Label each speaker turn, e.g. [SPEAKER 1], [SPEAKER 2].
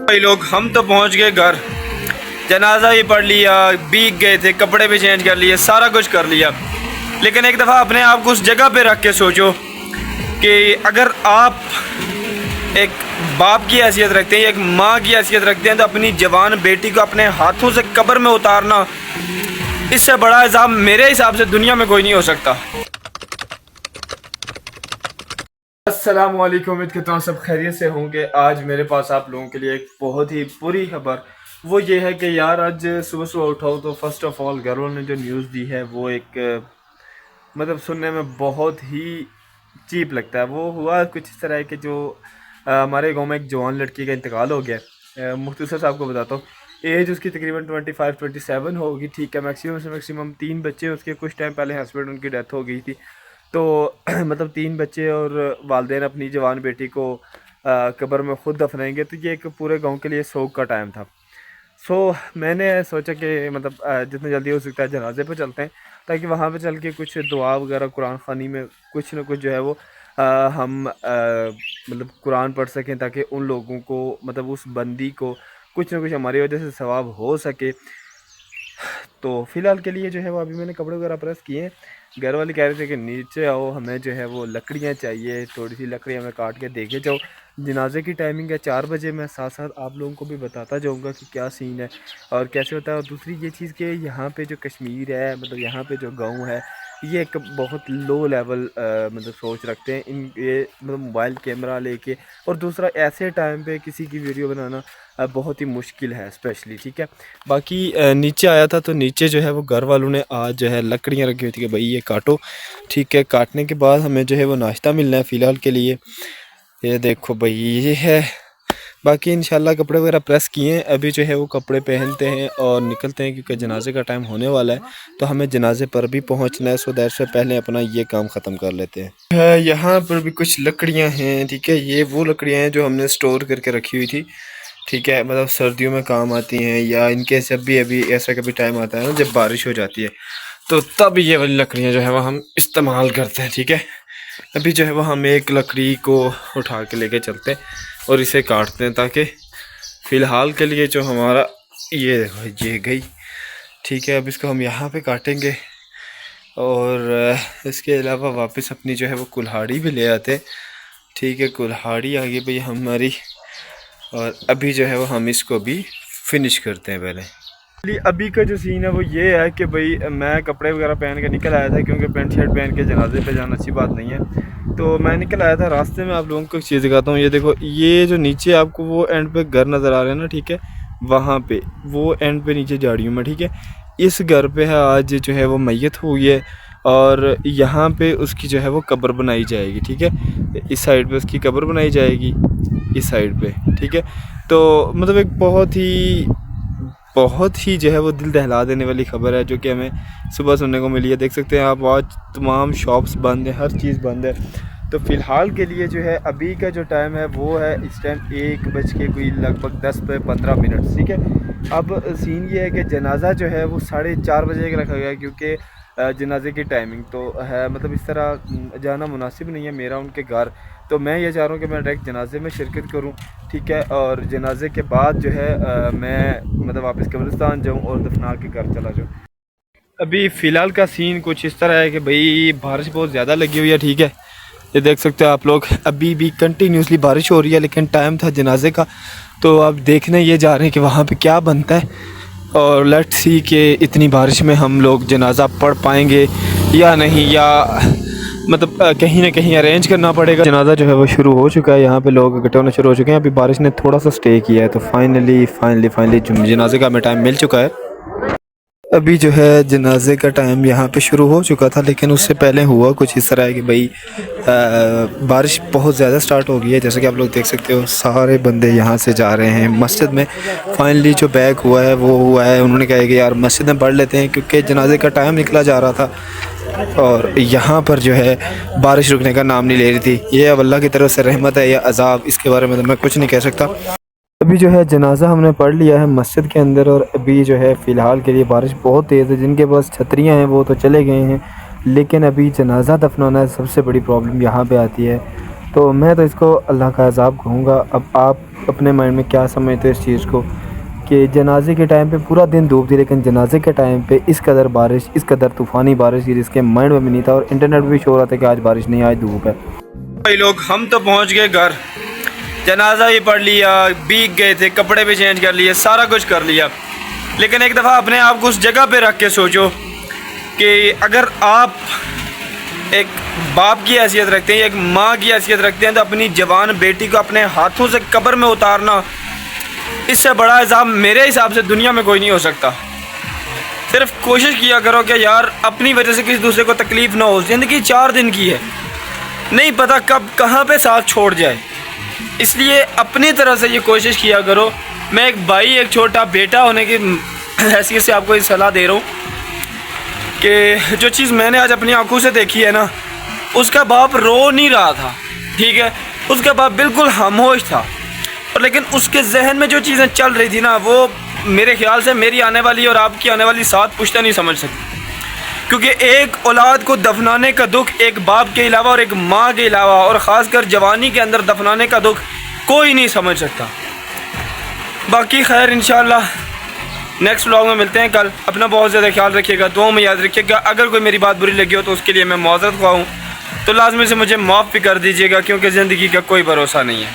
[SPEAKER 1] भाई लोग हम तो पहुंच गए घर, जनाजा भी पढ़ लिया, भीग गए थे, कपड़े भी चेंज कर लिए, सारा कुछ कर लिया। लेकिन एक दफ़ा अपने आप को उस जगह पे रख के सोचो कि अगर आप एक बाप की हैसियत रखते हैं, एक माँ की हैसियत रखते हैं, तो अपनी जवान बेटी को अपने हाथों से कब्र में उतारना, इससे बड़ा इल्ज़ाम मेरे हिसाब से दुनिया में कोई नहीं हो सकता। अस्सलाम वालेकुम, उम्मीद करता हूँ सब खैरियत से होंगे। आज मेरे पास आप लोगों के लिए एक बहुत ही बुरी खबर वो ये है कि यार आज सुबह सुबह उठाओ तो फर्स्ट ऑफ ऑल घर वालों ने जो न्यूज़ दी है वो एक मतलब सुनने में बहुत ही चीप लगता है। वो हुआ कुछ इस तरह है कि जो हमारे गांव में एक जवान लड़की का इंतकाल हो गया। मुख्तसर साहब को बताता हूँ, एज उसकी तकरीबन 25-27 होगी, ठीक है। मैक्सिमम से मैक्सिमम 3 बच्चे उसके, कुछ टाइम पहले हस्बैंड उनकी डेथ हो गई थी। तो मतलब 3 बच्चे और वालदेन अपनी जवान बेटी को कब्र में ख़ुद दफनाएंगे, तो ये एक पूरे गांव के लिए शोक का टाइम था। मैंने सोचा कि मतलब जितना जल्दी हो सकता है जनाजे पे चलते हैं, ताकि वहाँ पे चल के कुछ दुआ वगैरह कुरान ख़ानी में कुछ ना कुछ जो है वो हम मतलब कुरान पढ़ सकें, ताकि उन लोगों को मतलब उस बंदी को कुछ ना कुछ हमारी वजह से सवाब हो सके। तो फ़िलहाल के लिए जो है वो अभी मैंने कपड़े वगैरह प्रेस किए हैं। घर वाले कह रहे थे कि नीचे आओ, हमें जो है वो लकड़ियाँ चाहिए, थोड़ी सी लकड़ियाँ हमें काट के देके जाओ। जनाजे की टाइमिंग है 4 बजे। मैं साथ साथ आप लोगों को भी बताता जाऊँगा कि क्या सीन है और कैसे होता है। और दूसरी ये चीज़ कि यहाँ पे जो कश्मीर है, मतलब यहाँ पे जो गाँव है, ये एक बहुत लो लेवल मतलब सोच रखते हैं इन ये मतलब मोबाइल कैमरा लेके। और दूसरा ऐसे टाइम पे किसी की वीडियो बनाना बहुत ही मुश्किल है स्पेशली, ठीक है। बाकी नीचे आया था तो नीचे जो है वो घर वालों ने आज जो है लकड़ियाँ रखी हुई थी कि भाई ये काटो, ठीक है। काटने के बाद हमें जो है वो नाश्ता मिलना है फ़िलहाल के लिए। ये देखो भाई ये है। बाकी इंशाल्लाह कपड़े वगैरह प्रेस किए हैं, अभी जो है वो कपड़े पहनते हैं और निकलते हैं, क्योंकि जनाजे का टाइम होने वाला है। तो हमें जनाजे पर भी पहुंचना है, सो दैट से पहले अपना ये काम ख़त्म कर लेते हैं। यहाँ पर भी कुछ लकड़ियाँ हैं, ठीक है। ये वो लकड़ियाँ हैं जो हमने स्टोर करके रखी हुई थी, ठीक है। मतलब सर्दियों में काम आती हैं, या इनके जब भी अभी ऐसा कभी टाइम आता है ना जब बारिश हो जाती है, तो तब ये वाली लकड़ियाँ जो है वो हम इस्तेमाल करते हैं, ठीक है। अभी जो है वो हम एक लकड़ी को उठा के लेके चलते हैं और इसे काटते हैं, ताकि फ़िलहाल के लिए जो हमारा ये गई, ठीक है। अब इसको हम यहाँ पे काटेंगे और इसके अलावा वापस अपनी जो है वो कुल्हाड़ी भी ले आते हैं, ठीक है। कुल्हाड़ी आ गई भाई हमारी, और अभी जो है वो हम इसको भी फिनिश करते हैं पहले। अभी का जो सीन है वो ये है कि भाई मैं कपड़े वगैरह पहन के निकल आया था, क्योंकि पेंट शर्ट पहन के जनाजे पे जाना अच्छी बात नहीं है। तो मैं निकल आया था, रास्ते में आप लोगों को एक चीज़ दिखाता हूँ। ये देखो, ये जो नीचे आपको वो एंड पे घर नज़र आ रहे हैं ना, ठीक है, वहाँ पे वो एंड पे नीचे झाड़ियों में, ठीक है। इस घर पे है आज जो है वो मैयत हुई है, और यहाँ पे उसकी जो है वो कब्र बनाई जाएगी, ठीक है। इस साइड पे उसकी कब्र बनाई जाएगी, इस साइड पे, ठीक है। तो मतलब एक बहुत ही जो है वो दिल दहला देने वाली खबर है, जो कि हमें सुबह सुनने को मिली है। देख सकते हैं आप, आज तमाम शॉप्स बंद हैं, हर चीज़ बंद है। तो फ़िलहाल के लिए जो है अभी का जो टाइम है वो है इस टाइम 1 बज के कोई लगभग 10-15 मिनट, ठीक है। अब सीन ये है कि जनाजा जो है वो 4:30 बजे का रखा गया है, क्योंकि जनाजे की टाइमिंग तो है मतलब इस तरह जाना मुनासिब नहीं है मेरा उनके घर। तो मैं ये चाह रहा हूँ कि मैं डायरेक्ट जनाजे में शिरकत करूँ, ठीक है। और जनाजे के बाद जो है मैं मतलब वापस कब्रिस्तान जाऊँ और दफना के घर चला जाऊँ। अभी फ़िलहाल का सीन कुछ इस तरह है कि भाई बारिश बहुत ज़्यादा लगी हुई है, ठीक है। ये देख सकते हो आप लोग, अभी भी कंटिन्यूसली बारिश हो रही है, लेकिन टाइम था जनाजे का, तो अब देखने ये जा रहे हैं कि वहाँ पे क्या बनता है। और लेट्स सी कि इतनी बारिश में हम लोग जनाजा पढ़ पाएंगे या नहीं, या मतलब कहीं ना कहीं अरेंज करना पड़ेगा। जनाजा जो है वो शुरू हो चुका है, यहाँ पे लोग इकट्ठे होना शुरू हो चुके हैं। अभी बारिश ने थोड़ा सा स्टे किया है, तो फाइनली जनाजे का हमें टाइम मिल चुका है। अभी जो है जनाजे का टाइम यहाँ पे शुरू हो चुका था, लेकिन उससे पहले हुआ कुछ इस तरह है कि भाई बारिश बहुत ज़्यादा स्टार्ट हो गई है। जैसे कि आप लोग देख सकते हो, सारे बंदे यहाँ से जा रहे हैं मस्जिद में। फाइनली जो बैग हुआ है वो हुआ है, उन्होंने कहा कि यार मस्जिद में पढ़ लेते हैं, क्योंकि जनाजे का टाइम निकला जा रहा था और यहाँ पर जो है बारिश रुकने का नाम नहीं ले रही थी। ये अब अल्लाह की तरफ से रहमत है या अजाब, इसके बारे में तो मैं कुछ नहीं कह सकता। अभी जो है जनाजा हमने पढ़ लिया है मस्जिद के अंदर, और अभी जो है फ़िलहाल के लिए बारिश बहुत तेज़ है। जिनके पास छतरियाँ हैं वो तो चले गए हैं, लेकिन अभी जनाजा दफनाना है, सबसे बड़ी प्रॉब्लम यहाँ पे आती है। तो मैं तो इसको अल्लाह का अज़ाब कहूँगा। अब आप अपने माइंड में क्या समझते हो इस चीज़ को कि जनाजे के टाइम पे पूरा दिन धूप थी, लेकिन जनाजे के टाइम पे इस कदर बारिश, इस कदर तूफ़ानी बारिश थी जिसके माइंड में भी नहीं था, और इंटरनेट पे भी शो हो रहा था कि आज बारिश नहीं, आज धूप है। भाई लोग, हम तो पहुँच गए घर, जनाजा भी पढ़ लिया, भीग गए थे, कपड़े भी चेंज कर लिए, सारा कुछ कर लिया। लेकिन एक दफ़ा अपने आप को उस जगह पे रख के सोचो कि अगर आप एक बाप की हैसियत रखते हैं, एक माँ की हैसियत रखते हैं, तो अपनी जवान बेटी को अपने हाथों से कब्र में उतारना, इससे बड़ा इज़ाम मेरे हिसाब से दुनिया में कोई नहीं हो सकता। सिर्फ कोशिश किया करो कि यार अपनी वजह से किसी दूसरे को तकलीफ़ ना हो। ज़िंदगी 4 दिन की है, नहीं पता कब कहाँ पे साथ छोड़ जाए, इसलिए अपनी तरफ से ये कोशिश किया करो। मैं एक भाई, एक छोटा बेटा होने की हैसियत से आपको ये सलाह दे रहा हूँ कि जो चीज़ मैंने आज अपनी आंखों से देखी है ना, उसका बाप रो नहीं रहा था, ठीक है, उसका बाप बिल्कुल खामोश था, और लेकिन उसके जहन में जो चीज़ें चल रही थी ना, वो मेरे ख्याल से मेरी आने वाली और आपकी आने वाली 7 पुश्तें नहीं समझ सकती। क्योंकि एक औलाद को दफनाने का दुख एक बाप के अलावा और एक माँ के अलावा, और ख़ासकर जवानी के अंदर दफनाने का दुख कोई नहीं समझ सकता। बाकी खैर, इंशाल्लाह नेक्स्ट व्लॉग में मिलते हैं कल। अपना बहुत ज़्यादा ख्याल रखिएगा, दुआ में याद रखिएगा। अगर कोई मेरी बात बुरी लगी हो तो उसके लिए मैं माज़रत ख्वाह हूँ, तो लाजमी से मुझे माफ़ भी कर दीजिएगा, क्योंकि ज़िंदगी का कोई भरोसा नहीं है।